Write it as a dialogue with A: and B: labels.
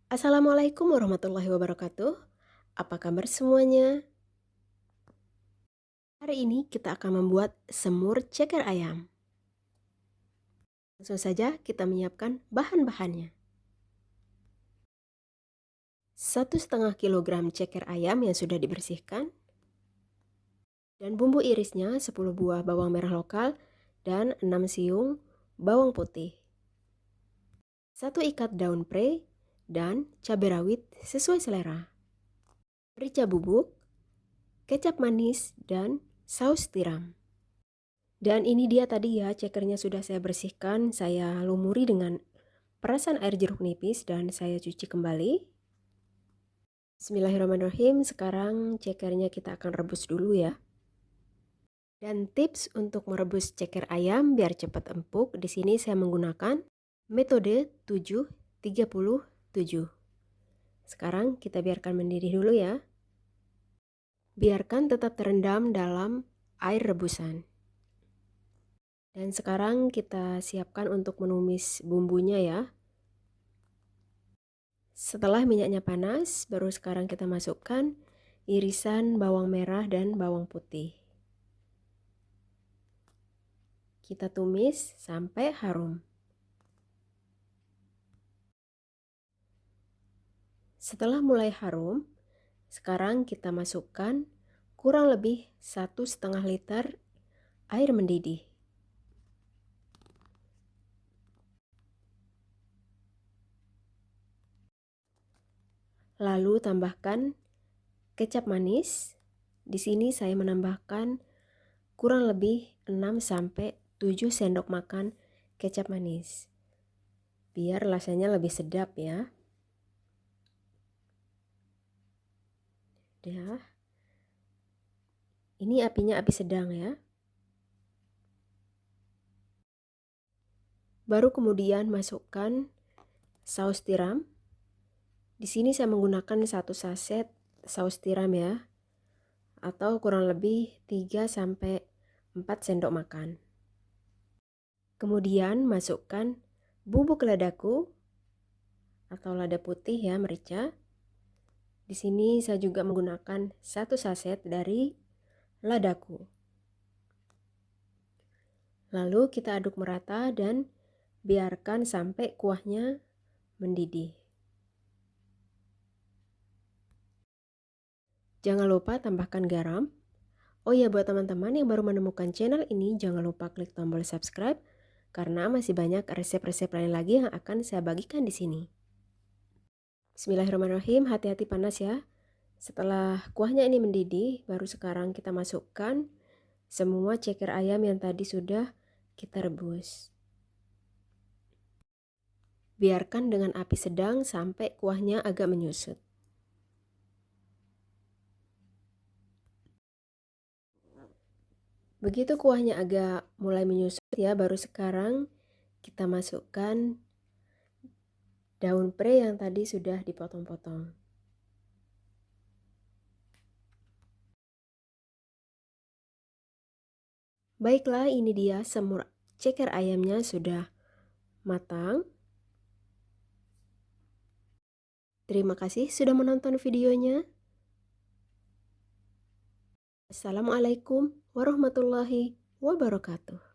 A: Assalamualaikum warahmatullahi wabarakatuh. Apa kabar semuanya? Hari ini kita akan membuat semur ceker ayam. Langsung saja kita menyiapkan bahan-bahannya. 1,5 kilogram ceker ayam yang sudah dibersihkan. Dan bumbu irisnya 10 buah bawang merah lokal dan 6 siung bawang putih. 1 ikat daun pre dan cabai rawit sesuai selera. Merica bubuk, kecap manis, dan saus tiram. Dan ini dia tadi ya, cekernya sudah saya bersihkan, saya lumuri dengan perasan air jeruk nipis dan saya cuci kembali. Bismillahirrahmanirrahim, sekarang cekernya kita akan rebus dulu ya. Dan tips untuk merebus ceker ayam biar cepat empuk, di sini saya menggunakan metode 7-30-7. Sekarang kita biarkan mendidih dulu ya. Biarkan tetap terendam dalam air rebusan. Dan sekarang kita siapkan untuk menumis bumbunya ya. Setelah minyaknya panas, baru sekarang kita masukkan irisan bawang merah dan bawang putih. Kita tumis sampai harum. Setelah mulai harum, sekarang kita masukkan kurang lebih 1,5 liter air mendidih. Lalu tambahkan kecap manis. Di sini saya menambahkan kurang lebih 6-7 sendok makan kecap manis. Biar rasanya lebih sedap ya. Ya. Ini apinya api sedang ya. Baru kemudian masukkan saus tiram. Di sini saya menggunakan 1 saset saus tiram ya. Atau kurang lebih 3-4 sendok makan. Kemudian masukkan bubuk ladaku atau lada putih ya, merica. Di sini saya juga menggunakan 1 saset dari ladaku. Lalu kita aduk merata dan biarkan sampai kuahnya mendidih. Jangan lupa tambahkan garam. Oh ya, buat teman-teman yang baru menemukan channel ini, jangan lupa klik tombol subscribe karena masih banyak resep-resep lain lagi yang akan saya bagikan di sini. Bismillahirrahmanirrahim, hati-hati panas ya. Setelah kuahnya ini mendidih, baru sekarang kita masukkan semua ceker ayam yang tadi sudah kita rebus. Biarkan dengan api sedang sampai kuahnya agak menyusut. Begitu kuahnya agak mulai menyusut ya, baru sekarang kita masukkan daun pre yang tadi sudah dipotong-potong. Baiklah, ini dia semur ceker ayamnya sudah matang. Terima kasih sudah menonton videonya. Assalamualaikum warahmatullahi wabarakatuh.